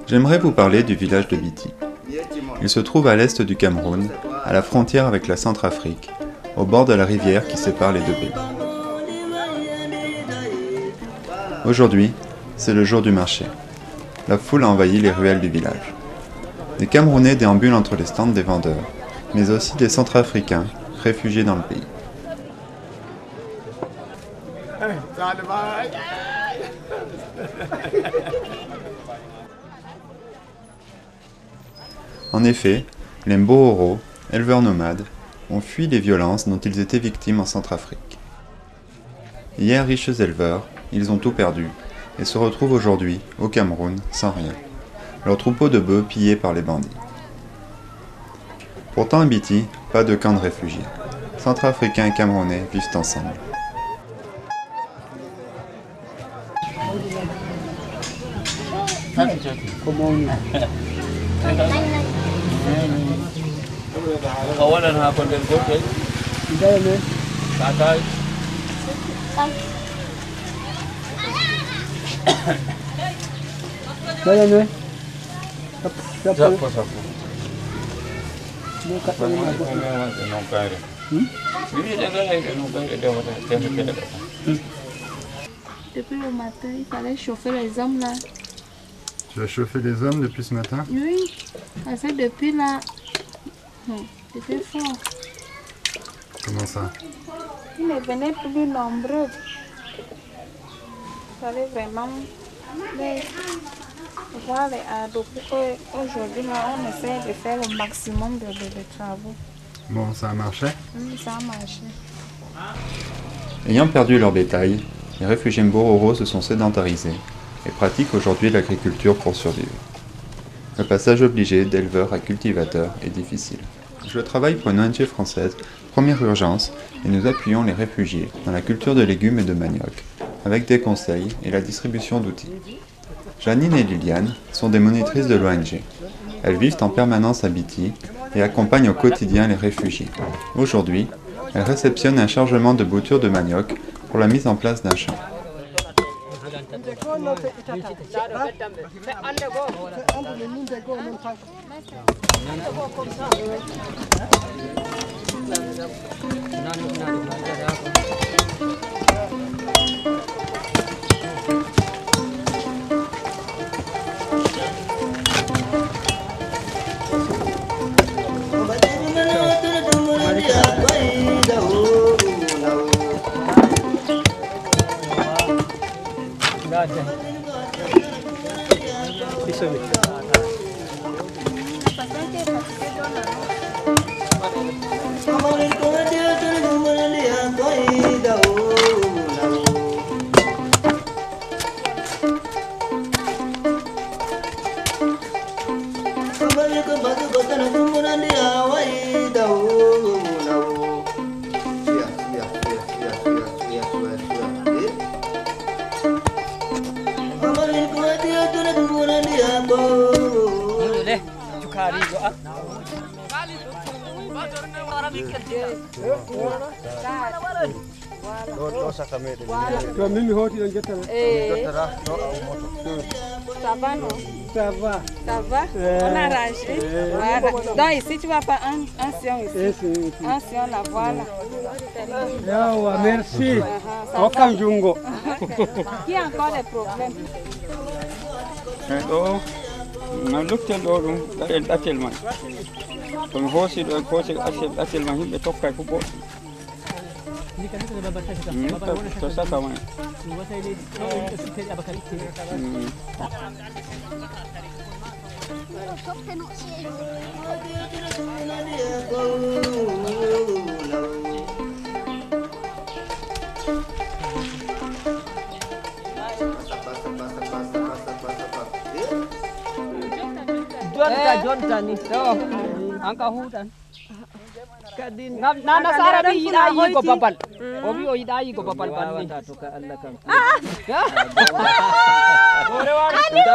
J'aimerais vous parler du village de Biti. Il se trouve à l'est du Cameroun, à la frontière avec la Centrafrique, au bord de la rivière qui sépare les deux pays. Aujourd'hui, c'est le jour du marché. La foule a envahi les ruelles du village. Des Camerounais déambulent entre les stands des vendeurs, mais aussi des Centrafricains réfugiés dans le pays. En effet, les Mbohoro, éleveurs nomades, ont fui les violences dont ils étaient victimes en Centrafrique. Hier riches éleveurs, ils ont tout perdu et se retrouvent aujourd'hui, au Cameroun, sans rien. Leur troupeau de bœufs pillé par les bandits. Pourtant à Biti, pas de camp de réfugiés. Centrafricains et Camerounais vivent ensemble. Depuis le matin, il fallait chauffer les hommes là. Tu as chauffé les hommes depuis ce matin? Oui, parce que depuis là, c'était fort. Comment ça? Ils ne venaient plus nombreux. Il fallait vraiment voir les ados pour qu'aujourd'hui, on essaie de faire le maximum de travaux. Bon, ça a marché? Oui, ça a marché. Ayant perdu leur bétail, les réfugiés Mbororo se sont sédentarisés et pratiquent aujourd'hui l'agriculture pour survivre. Le passage obligé d'éleveur à cultivateur est difficile. Je travaille pour une ONG française, Première Urgence, et nous appuyons les réfugiés dans la culture de légumes et de manioc, avec des conseils et la distribution d'outils. Janine et Liliane sont des monitrices de l'ONG. Elles vivent en permanence à Biti et accompagnent au quotidien les réfugiés. Aujourd'hui, elles réceptionnent un chargement de boutures de manioc pour la mise en place d'un champ. Ça va, non? Ça va. Ça va? On a arrangé. Voilà. Donc ici, tu vas faire un sion ici. Un sion là, voilà. Merci. Okanjungo. Qui a encore des problèmes? Na luktel ɗo ɗum ɗaɗen ɗatel man tomi hoosi ɗo hoosi ɗatel man yimɓe tokkay ko boɗɗum to saka man Jonta ni to anka hutan nana sara bi yida yi ko babal o bi o yida yi ko babal banni to ka Allah kam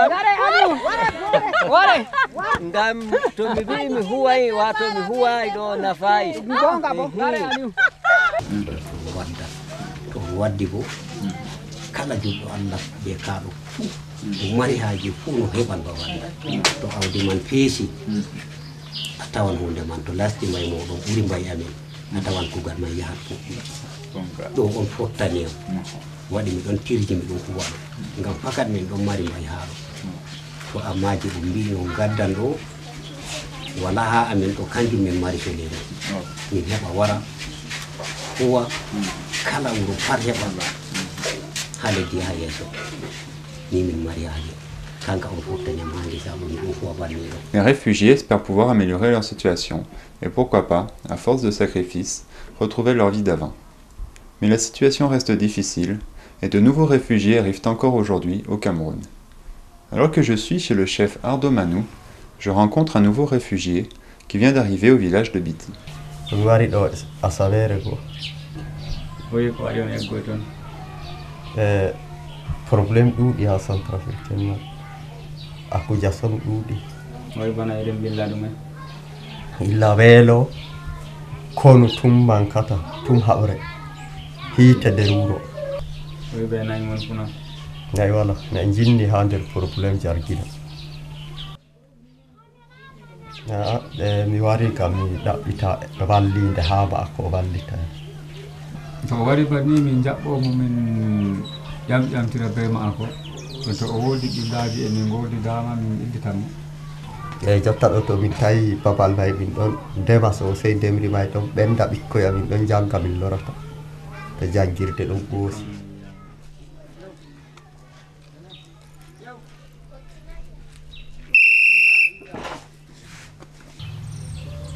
dare anu wore ndam to mi bi mi huwai wato mi huwai do nafai gonga bo dare anu waddi bo kala juɗɗo Allah ɓe kaɗo mo mari haaji fuu no heɓan babal to awdi man feesi a tawan hunde man to lasdi mbay moɗon ɓuri mbay amen a tawan kugal man yahat fof ɗo on fottani am waɗi miɗon tirji miɗon huwaɗo ngam fakat min ɗon mari mbay haaɗo to ammaji ɗum mbi no gaddan ɗo wala ha amen ɗo kanjum min mari feleere min heɓa wara huwa kala wuro pat heɓa ha leddi ha yeeso ni min mari haaji kanka on fottani am hanki sa ɗum ɗum huwa banniɗo. Les réfugiés espèrent pouvoir améliorer leur situation et pourquoi pas, à force de sacrifices, retrouver leur vie d'avant. Mais la situation reste difficile et de nouveaux réfugiés arrivent encore aujourd'hui au Cameroun. Alors que je suis chez le chef Ardo Manou, je rencontre un nouveau réfugié qui vient d'arriver au village de Biti. Problème ɗuuɗi ha Centrafrique man aku jason ɗuuɗi way bana eɗen billa ɗumen illa weelo kono tum mankata tum haɓre hiite nder wuro way ɓe nayi mon funa nayi wala ne jinni ha nder probléme jargina mi wari kam mi ɗaɓɓita wallinde ha ba ko wallita to wari banni min jaɓɓomo min ƴamtira be maako to o woodi ɗiɗaaji e min goodidama min ɓidditamo eyyi jotta ɗo to min tawi babal may min ɗon ndema sosey ndemri may ɗon ɓenda ɓikkoya min ɗon jangga min lorata to janngirde ɗon ɓoosi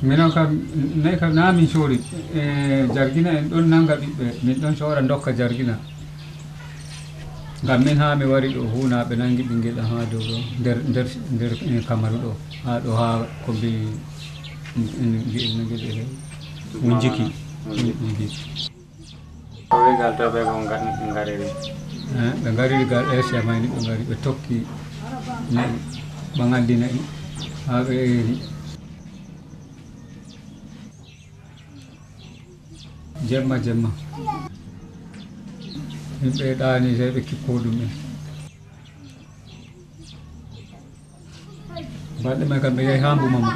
minon kam nayi kam na min coori e jargina en ɗon nanga ɓiɓɓe min ɗon coora dokka jargina ngam min ha mi wari ɗo huunaɓe nangi ɓinguel ɗam ha dow ɗo nder Kamaru ɗo ha ɗo ha ko mbi guel mo jiki gal to ɓe ko gariri ɓe gariri gal Asia mayni ɓe gari ɓe tokki nayi ɓe gandi nayi ha ɓe eri jemma yimɓe ɗaani sey ɓe kippo ɗum en balɗe may kam ɓe yahi ha mbumamo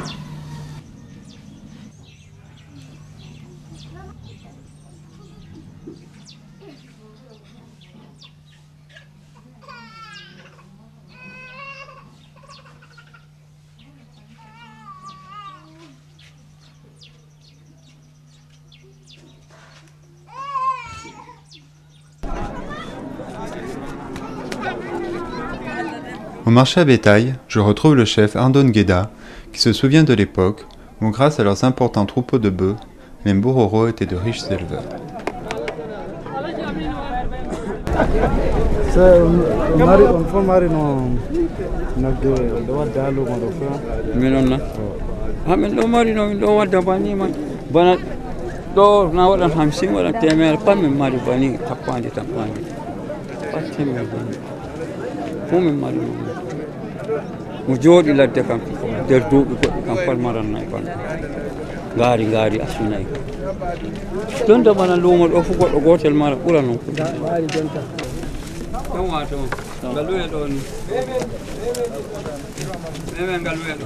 Au marché à bétail, je retrouve le chef Ardon Gueda qui se souvient de l'époque où, grâce à leurs importants troupeaux de bœufs, les Mbororo étaient de riches éleveurs. mo jooɗi ladde kam nder duuɓi goɗɗi kam pat marannayi banɗo ngaari asinayi jonta bana luumo ɗo fof goɗɗo gootel mara ɓura noon ɗon wato ngal luye ɗo ni memen ngal luye ɗo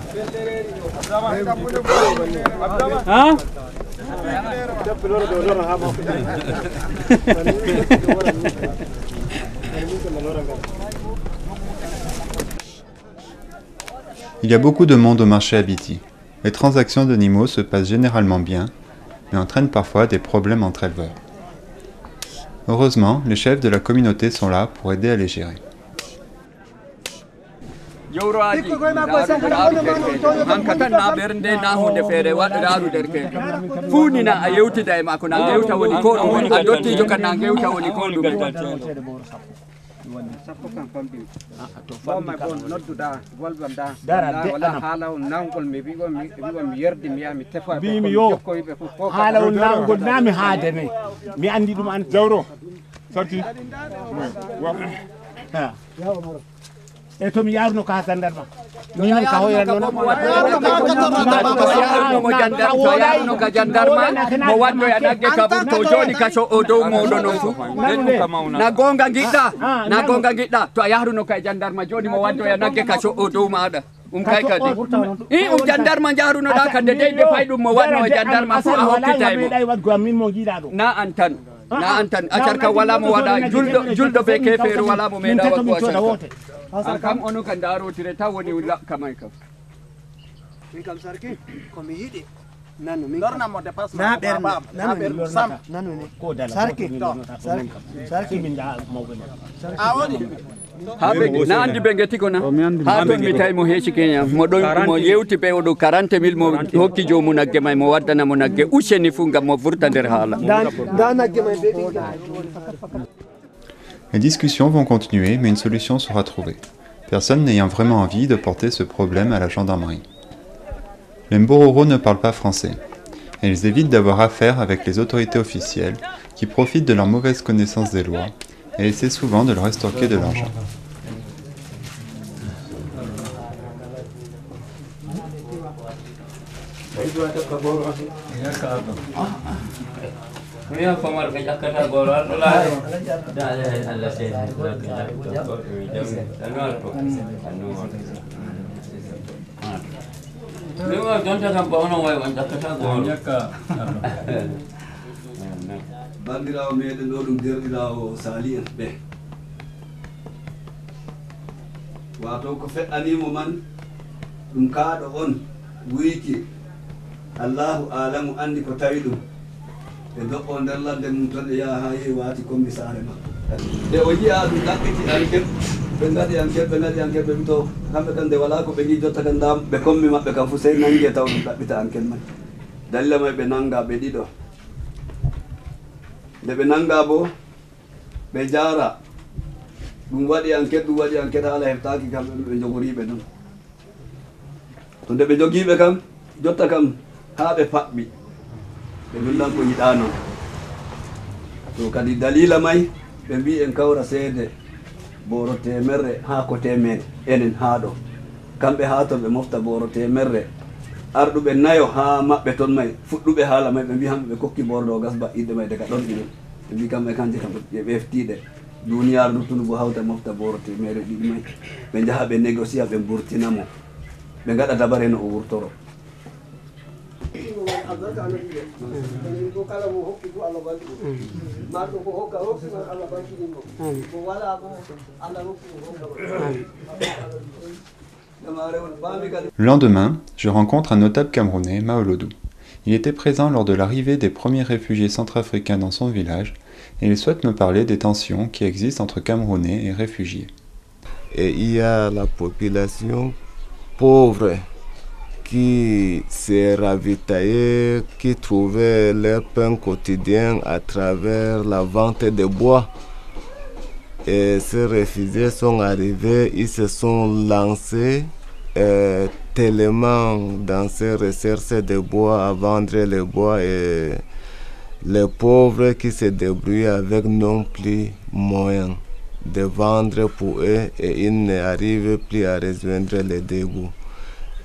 ha Il y a beaucoup de monde au marché à Biti. Les transactions d'animaux se passent généralement bien, mais entraînent parfois des problèmes entre éleveurs. Heureusement, les chefs de la communauté sont là pour aider à les gérer. e to mi yarno ka sandarma min ka hoyanno mo jandarma mo waddo ya nagge kabur to joni kaso o dow modo non fu na gonga gidda to a yahruno ka jandarma joni mo waddo ya nagge kaso o dow maada kay kadi jandarma jahruno da kande de paydum mo wadno jandarma fu a hokkitay mo na antan acarka wala mo wada juldo be kefeeru wala mo meeda wadgo acarka an kam onu kan darotire taw woni kamay kam min kam sarki komi yiɗi nanu min lornamo dépasse na ɓernde sam nanu ni ko dala sarki min da mawɓe a woni na andi ɓe geti kona ha ton mi tawi mo heeci keña mo yewti ɓe oɗo 40 000 mo hokki jomum nagge may mo waddanamo nagge useni fuu ngam mo vurta nder haala da nagge may be Les discussions vont continuer, mais une solution sera trouvée, personne n'ayant vraiment envie de porter ce problème à la gendarmerie. Les Mbororo ne parlent pas français, et ils évitent d'avoir affaire avec les autorités officielles qui profitent de leur mauvaise connaissance des lois et essaient souvent de leur estorquer de l'argent. bandirawo meɗen ɗo ɗum derɗirawo sali en ɓe wato ko feɗɗanimo man ɗum kaaɗo on wuyki allahu alamu andi ko tawi ɗum e doɓɓo nder ladde mum toon e yaha ha yehi wati commissare ma nde o yiya ɗum ɗaɓɓiti enquête ɓe gaɗi enquête ɓe wito kamɓe kan nde wala ko ɓe gi jotta kan dam ɓe kommi maɓɓe kam fo sey nangue taw ɗum ɗaɓɓita enquête man dalila may ɓe nanga ɓe ɗiɗo nde ɓe nanga bo ɓe jara ɗum waɗi enquête haala heftaki kamɓe ɓe jogoriɓe ɗum to nde ɓe jogiɓe kam jotta kam ha ɓe paɓɓi ɓe ndundan ko yiɗa noon to kadi dalila may ɓe mbi en kawra seede boro temerre ha ko temen enen ha ɗo kamɓe ha ton ɓe mofta boro temerre arɗuɓe nayo ha maɓɓe ton may fuɗɗuɓe haala may ɓe mbi hamɓe ɓe kokki bordo gas baɗɗiɗe may daga ɗon ɗiɗon ɓe mbi kamɓe kanje kam ɓe ɓeftiɗe duniyaru luttudu bo hawta mofta boro temere ɗiɗi may ɓe jaha ɓe négocia ɓe burtinamo ɓe gaɗa dabare no o wurtoro Le lendemain, je rencontre un notable camerounais, Maolodou. Il était présent lors de l'arrivée des premiers réfugiés centrafricains dans son village et il souhaite me parler des tensions qui existent entre Camerounais et réfugiés. Et il y a la population pauvre qui s'est ravitaillée, qui trouvait leur pain quotidien à travers la vente de bois. Et ces réfugiés sont arrivés, ils se sont lancés tellement dans ces recherches de bois à vendre les bois et les pauvres qui se débrouillent avec non plus moyens de vendre pour eux et ils n'arrivent plus à rejoindre les débuts.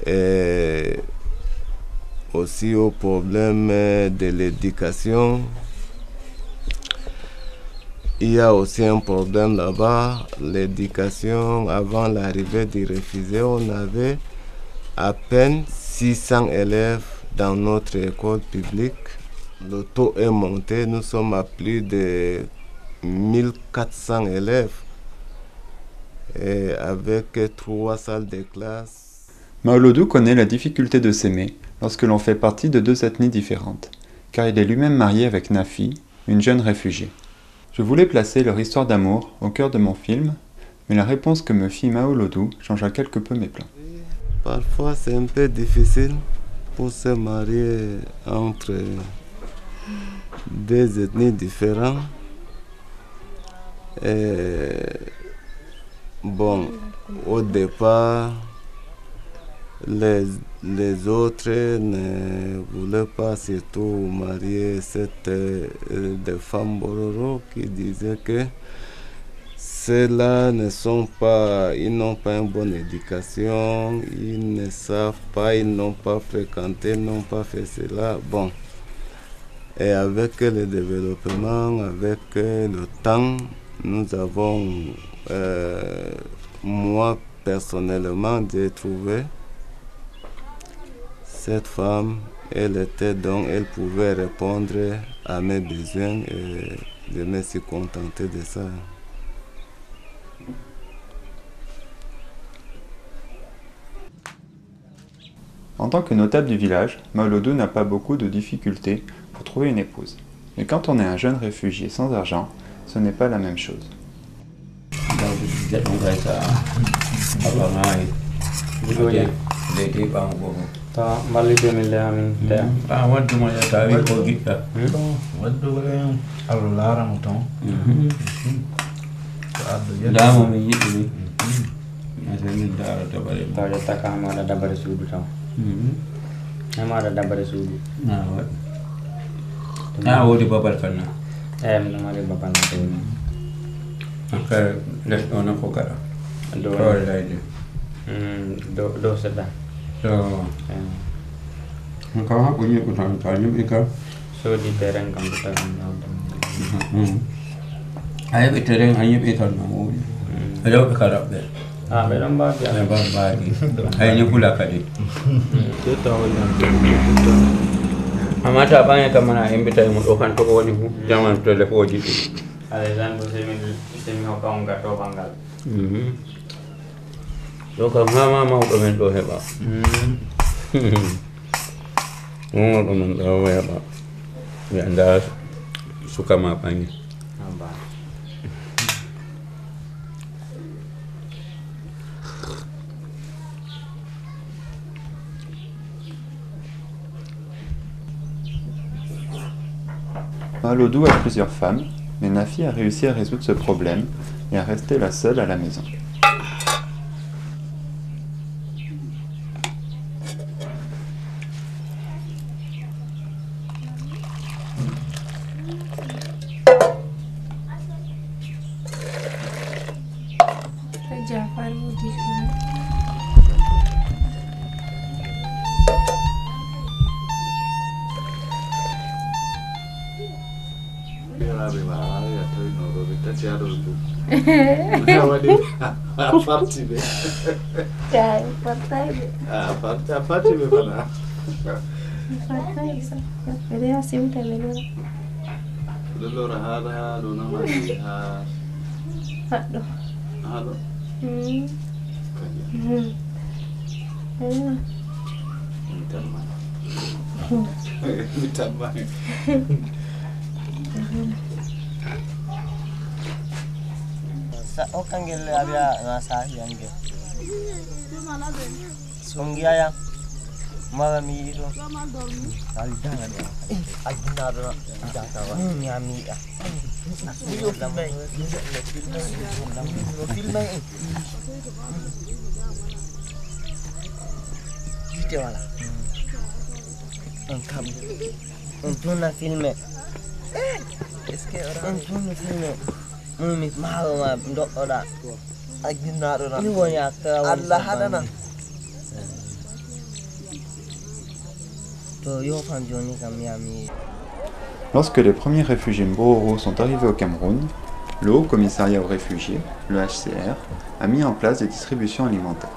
Et aussi au problème de l'éducation. Il y a aussi un problème là-bas, l'éducation. Avant l'arrivée des réfugiés, on avait à peine 600 élèves dans notre école publique. Le taux est monté, nous sommes à plus de 1400 élèves et avec 3 salles de classe. Maolodou connaît la difficulté de s'aimer lorsque l'on fait partie de deux ethnies différentes, car il est lui-même marié avec Nafi, une jeune réfugiée. Je voulais placer leur histoire d'amour au cœur de mon film, mais la réponse que me fit Maolodou changea quelque peu mes plans. Parfois c'est un peu difficile pour se marier entre deux ethnies différentes. Et bon, au départ, les autres ne voulaient pas surtout marier des femmes Bororo qui disaient que ceux-là ils n'ont pas une bonne éducation, ils ne savent pas, ils n'ont pas fréquenté, ils n'ont pas fait cela. Bon. Et avec le développement, avec le temps, nous avons, moi personnellement, j'ai trouvé cette femme, elle pouvait répondre à mes besoins et je me suis contenté de ça. En tant que notable du village, Maolodou n'a pas beaucoup de difficultés pour trouver une épouse. Mais quand on est un jeune réfugié sans argent, ce n'est pas la même chose. Wodi babal kana. Namari babal na to. Aka les ona ko kara. Do laide. Do seda. So. Ka ha ko ni ko tan tan ni ka. So di tereng kam ta kam. Ay be tereng ay be tan mo. Ayo ka kara be. Beram ba ya. Beram ba di. Ay ni kula ka di. Ke ta wala. Amata banya kama na imbita mu dokan to woni jaman telefoji alexandre semi hokaunga to bangal do ka mama do men do heba do men do heba ya nda suka ma banya amba Maolodou a plusieurs femmes, mais Nafi a réussi à résoudre ce problème et à rester la seule à la maison. Okangel abia ngasa yange. Songia ya. Mami ro. Alida ngada. Agina ro. Data wa. Nyami ya. Filme. Vite wala. Encam. Untuna filme. Es que ahora untuna filme. Mimi mahal ma ndok oda. Agina ro. Ini wonya ka. Allah hadana. Lorsque les premiers réfugiés Mbororo sont arrivés au Cameroun, le Haut Commissariat aux réfugiés, le HCR, a mis en place des distributions alimentaires.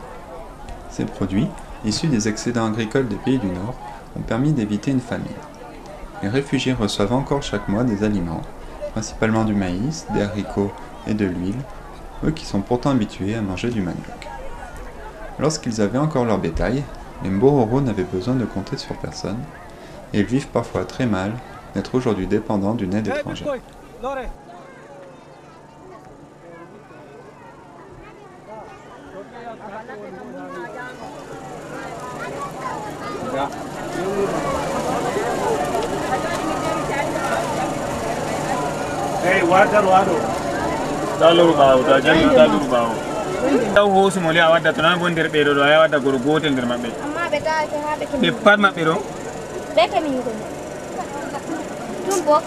Ces produits, issus des excédents agricoles des pays du Nord, ont permis d'éviter une famine. Les réfugiés reçoivent encore chaque mois des aliments, principalement du maïs, des haricots et de l'huile, eux qui sont pourtant habitués à manger du manioc. Lorsqu'ils avaient encore leur bétail, les Mbororo n'avaient besoin de compter sur personne, et ils vivent parfois très mal d'être aujourd'hui dépendants d'une aide étrangère. Taw hosu mo liya wadda to nan gondir ɓeɗo ɗo aya wadda goro gotel nder maɓɓe amma ɓe taake ha ɓe pat maɓɓe ɗo ɓe kemi yugo ɗum bo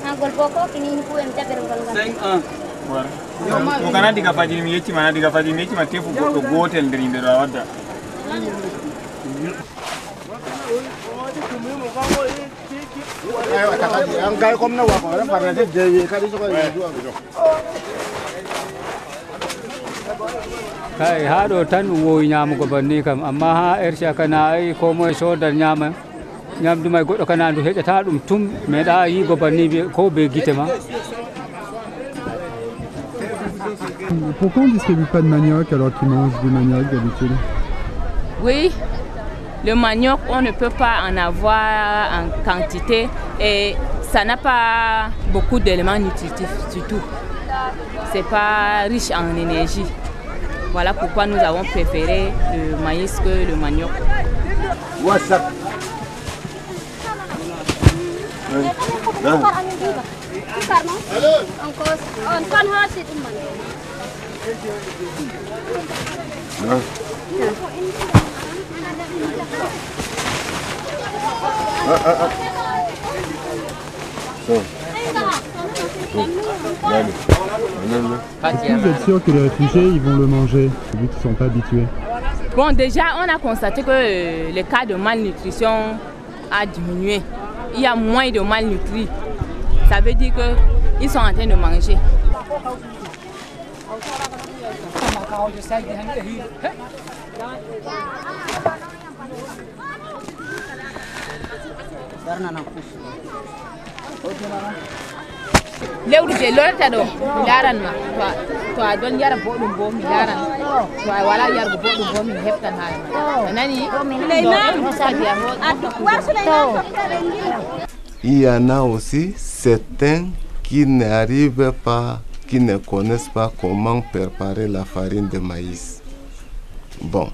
hangol bo ko kini fu en jaɓergol ngal 5-1 to kana diga fajiri mi yecci mana diga fajiri mi yecci ma tefu goddo gotel nder yimbe do wadda kai haɗo tan ɗum wowi ñamugo banni kam amma ha erca kana ay ko moye sodan ñama ñamdu may goɗɗo kana ndu heƴata ɗum tum meeɗa yigo banni ko be guite ma. Pourquoi on ne distribue pas de manioc alors qu'ils mangent du manioc d'habitude? Oui, le manioc, on ne peut pas en avoir en quantité et ça n'a pas beaucoup d'éléments nutritifs surtout. C'est pas riche en énergie. Voilà pourquoi nous avons préféré le maïs que le manioc. WhatsApp. Vous êtes sûr que les réfugiés ils vont le manger vu qu'ils ne sont pas habitués? Bon, déjà on a constaté que le cas de malnutrition a diminué. Il y a moins de malnutris. Ça veut dire qu'ils sont en train de manger. lewru je lorata ɗo mi laran ma to a don yara boɗɗum bo mi laran to a wala yargo boɗɗum bo min heftan haala nani. Il y en a aussi certains qui n'arrivent pas, qui ne connaissent pas comment préparer la farine de maïs. Bon,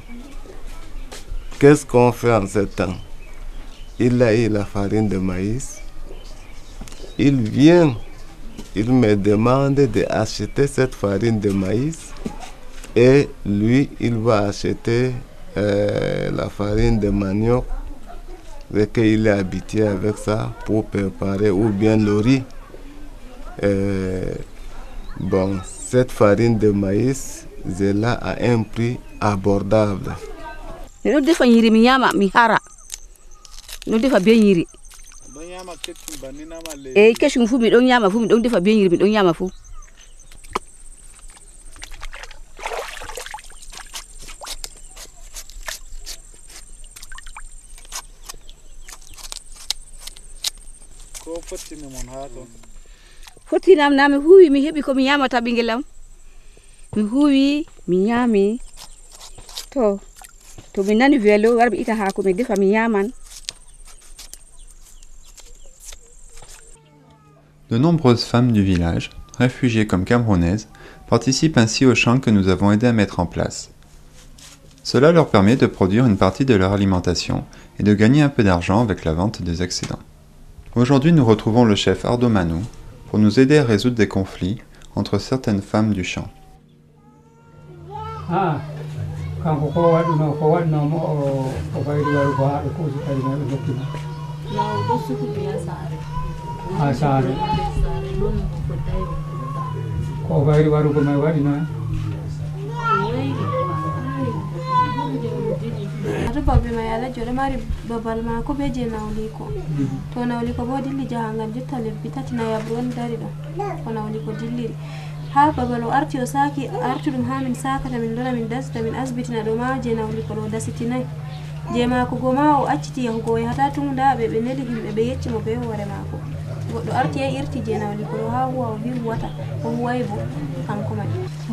qu'est-ce qu'on fait en ce temps? Il a eu la farine de maïs, il vient, il me demande d'acheter cette farine de maïs et lui, il va acheter la farine de manioc et qu'il est habitué avec ça pour préparer ou bien le riz. Bon, cette farine de maïs, c'est là à un prix abordable. No defa be nyiri e kesum fu mi don nyama fu mi don defa be nyiri mi don nyama fu ko fotti mi mon ha to fotti nam mi huwi mi hebi ko mi nyamata bingelam mi huwi mi nyami to mi nani velo warbi ita ha ko mi defa mi nyaman. De nombreuses femmes du village, réfugiées comme camerounaises, participent ainsi aux champs que nous avons aidé à mettre en place. Cela leur permet de produire une partie de leur alimentation et de gagner un peu d'argent avec la vente des excédents. Aujourd'hui, nous retrouvons le chef Ardo Manou pour nous aider à résoudre des conflits entre certaines femmes du champ. Asare ko bayri waru ko may wadi na babe ma yala jore mari babal ma ko be je nawli ko to nawli ko bo dilli jahangal jotta lebbi tati na yabron dari do ko nawli ko dilliri ha babal o arti o saki artudum ha min sakata min dona min dasda min asbitina do ma je nawli ko do dasitinai je mako go ma o acciti yahugo yahata tunda be neli himbe be yecci mo be hore mako goddo arti e irti je nawli ko ha huwa o bi wata o huwaybo kanko mai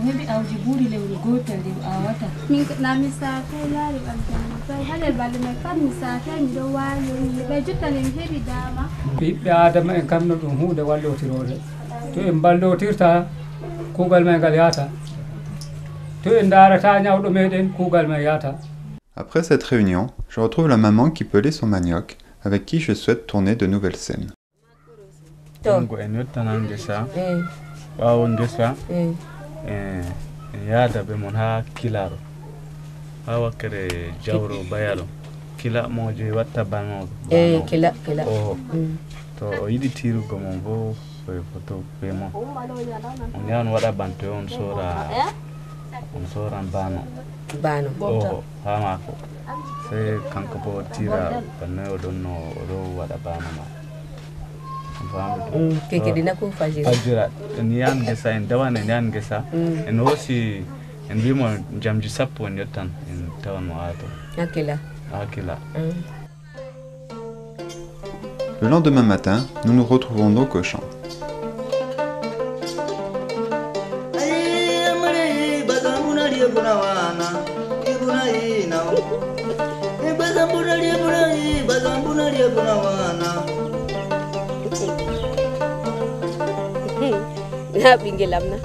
hebi awji buri lewru gotel de a wata min na mi sa ko yari bantan to halel balle mai kan mi sa ta mi do wayo mi be jottane mi hebi dama bibbe adama en kamno dum hunde wallotirode to en ballotirta kugal mai gal yata to en darata nyawdo meden kugal mai yata. Après cette réunion, je retrouve la maman qui pelait son manioc, avec qui je souhaite tourner de nouvelles scènes. Ngo en yottana ngesa ɓawo ngesa yaada ɓe mon ha kilaro ha wakkere jawro bayalo kila mojo watta banoɗo kila o to o yiɗi tirugo mon bo so photo pemo on yan wada banto on sora bano oh ha ko se kanko bo tira banno donno do wada bano ma keke dina ko fajira ni yan gesa en dawana yan gesa en hosi en bimo jamji sappo en yottan en tawan mo ato akila. Le lendemain matin, nous nous retrouvons donc au champ. Na bingelam na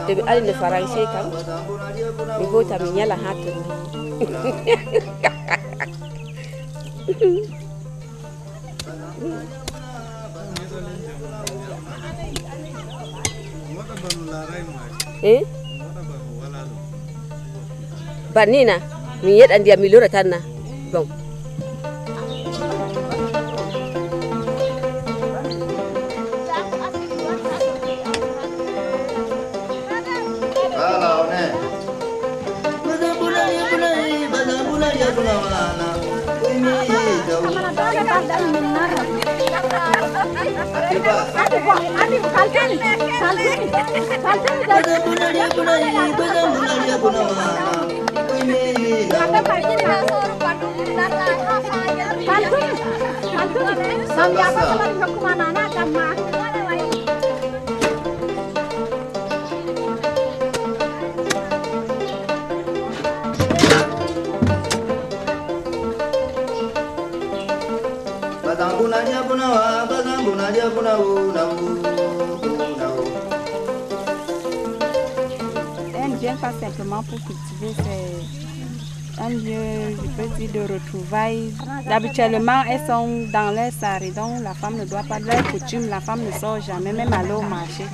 debi ali ne faransé kam mi hota mi nyala hato banina mi yeda ndiam mi lora tanna bon Elle ne vient pas simplement pour cultiver, c'est un lieu, je peux dire, de retrouvailles. Habituellement, elles sont dans leur sarre, donc la femme ne doit pas, leur coutume, la femme ne sort jamais, même aller au marché.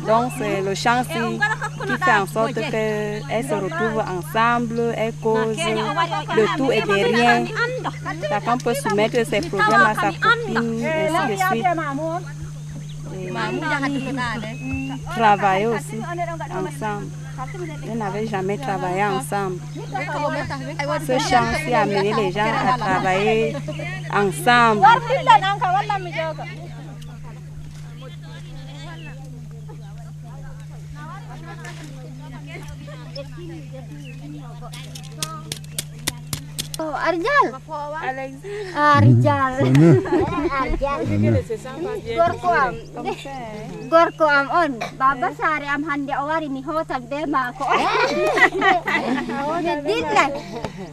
Donc c'est le champ qui fait en sorte qu'elles se retrouvent ensemble, elles causent, le tout est de rien. Chacun peut soumettre ses problèmes à sa copine, et ainsi de suite. Et travailler aussi ensemble. Elles n'avaient jamais travaillé ensemble. Ce chant-ci a amené les gens à travailler ensemble. Oh, Arjal. Arjal. Gorko am on. Baba sare am hande awari mi hotan be mako. Dilla.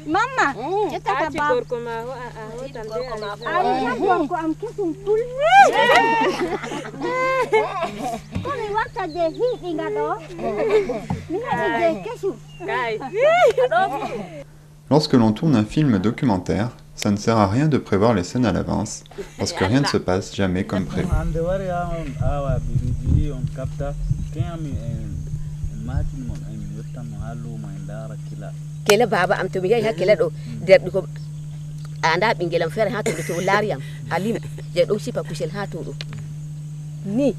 Mama, jetta ka ba. Gorko ma ho a hotan be Arjal gorko am kisum pulni. Komi wakta je hi inga do. Mi je kesu. Kai. Lorsque l'on tourne un film documentaire, ça ne sert à rien de prévoir les scènes à l'avance, parce que rien ne se passe jamais comme prévu. Kela baba am to mi yahi hakela do derdi ko anda bingelam fere ha to to lariam alim je do sipa kusel ha to do ni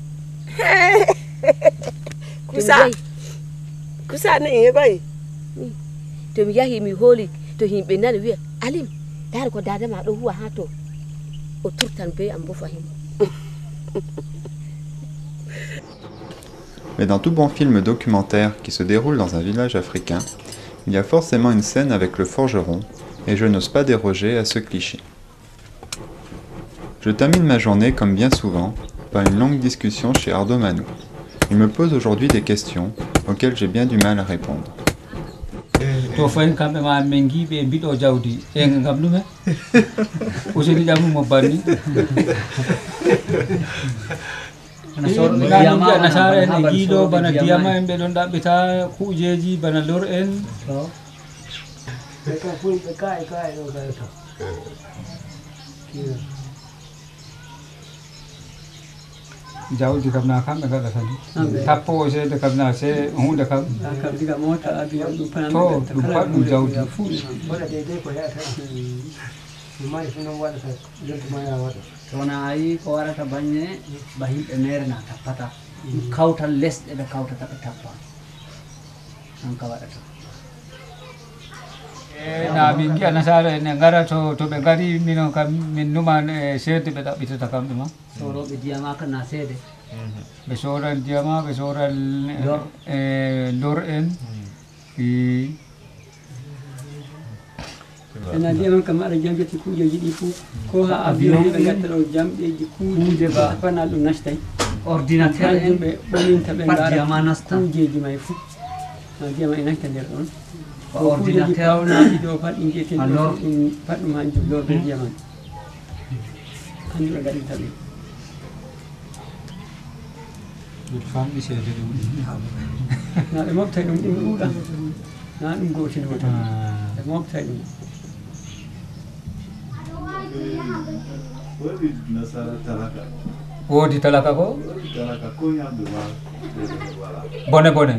kusa ne bay to mi yahi mi holi to himbe nan wi alim dar ko dada ma do huwa ha to o turtan be am bo fahim. Mais dans tout bon film documentaire qui se déroule dans un village africain, il y a forcément une scène avec le forgeron, et je n'ose pas déroger à ce cliché. Je termine ma journée, comme bien souvent, par une longue discussion chez Ardo Manou. Il me pose aujourd'hui des questions auxquelles j'ai bien du mal à répondre. To fayin kamɓe ma min giɓe mbiɗo jawdi e ngam ɗume useni ƴammumo banni nasara en e giiɗo bana diyama en ɓe ɗon ɗaɓɓita kuujeji bana lor en jawdi kam na kamɓe gaɗata ni tappo seede kam na se hunde kam diga mota avion ɗum pat ɗum jawdi mai fu non waɗata jontuma ya waɗa sowona a yi ko waɗata baññe ba himɓe merena tappata kawtal lesɗe ɓe kawtata ɓe tappa an ka waɗata na min giya nasara ene gara to ɓe gari minon kam min numan e seede ɓe ɗaɓɓitata kamɓe ma soroɓe diyama ka na seede ɓe soran diyama ɓe soran lor en ena ndiyam kam aɗa jamjati kuujeji ɗi fof ko ha avion ɓe gatta ɗo jamɗeji kuuje panal ɗum nastay ordinateur en ɓe ɓoninta ɓe ndiyama nasta kuujeji may fof ndiyama e nasta nder ɗon ordinateur awnaɗi ɗo pat ɗi jeyeten ɗo ɗum pat ɗum hanjum lorde ndiyama hanjum ɓe gaɗinta ɗum famɗi seede ɗum na ɓe moftay ɗum ɗum ɗuuɗa na ɗum gotel woto ɓe moftay ɗum woodi talaka ko bone bone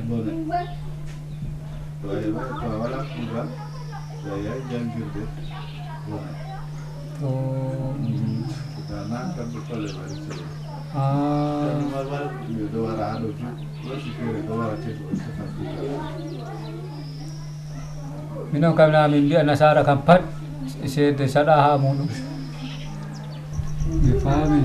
minon kam na min mbiya nasara kam pat seede saɗa ha muɗum ɓe faami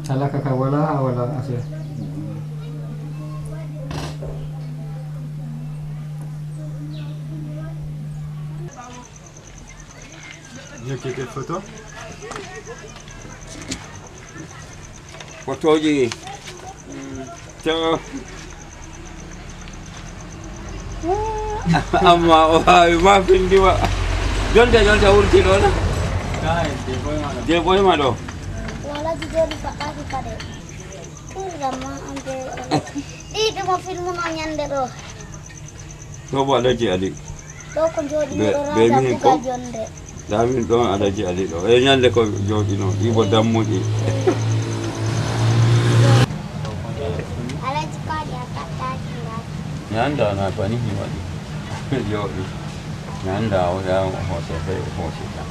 talaka ka wala ha wala affaire Bien quelques photos. Photoji. Ciao. Amma ma pindi wa. Jonte urti do na. Dai, je boy ma do. Wala di jodi pakati kade. Kurama ante. Di mo filmu no nyande do. To bo alaji adik. To ko jodi do raja ko jonde. Damin don alaji adik do. E nyande ko jodi no. Ibo dammuji. Alaji ka dia kata kira. Nyanda na pani hiwadi. Yo. Nyanda o ya ho se fe ho se ta.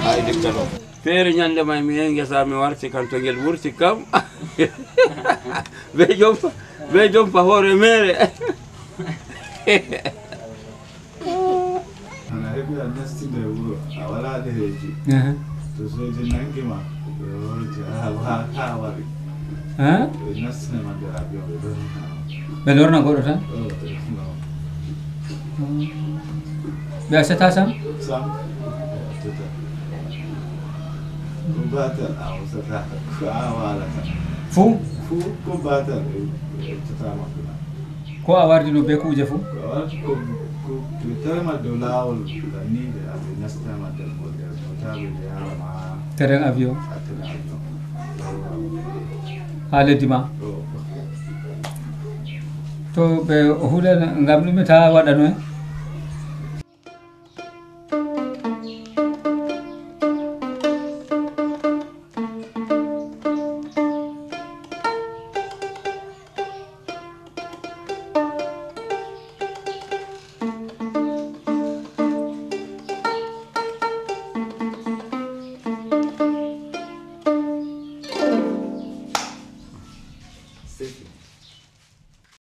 Ai dikkalo. Fere nyande may mi ngesa mi warti kan to gel wurti kam. Be jompa hore mere. Ana hebi anasti de wuro awala de heji. To so je nangima. Ɓe lorna goɗɗo tan ɓe accata sam fuu ko a wardino be kuuje fuu terrain avion ha leddi ma to ɓe huule ngam ɗume ta waɗano en